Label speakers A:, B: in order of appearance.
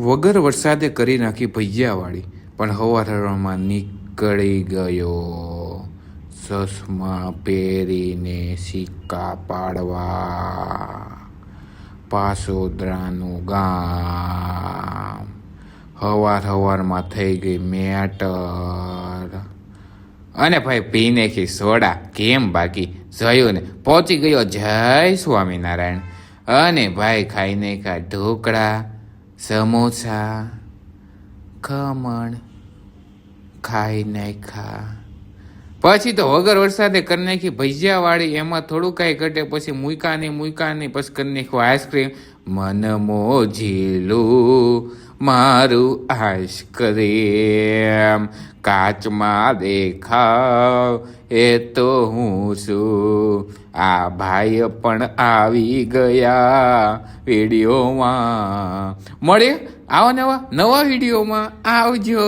A: વગર વરસાદે કરી નાખી ભૈયાવાળી, પણ હવારમાં નીકળી ગયો ચશ્મા પહેરીને સિક્કા પાડવા. પાસોદરાનું ગામ. હવારમાં થઈ ગઈ મેટર. અને ભાઈ પી નાખી સોડા. કેમ બાકી જયું ને પહોંચી ગયો જય સ્વામિનારાયણ. અને ભાઈ ખાઈ નાખ્યા ઢોકળા, સમોસા, ખમણ ખાઈ નાખ્યા. પછી તો વગર વરસાદે કરી નાખી ભજીયાવાળી. એમાં થોડું કાંઈ ઘટે પછી મૂકા નહીં પછી કરી નાખ્યું આઈસ્ક્રીમ. મન મોજીલું મારું આઈસ્ક્રીમ કાચમાં દેખાવ એ તો હું છું. આ ભાઈ પણ આવી ગયા વિડીયોમાં. મળે આવા નવા વિડીયોમાં. આવજો.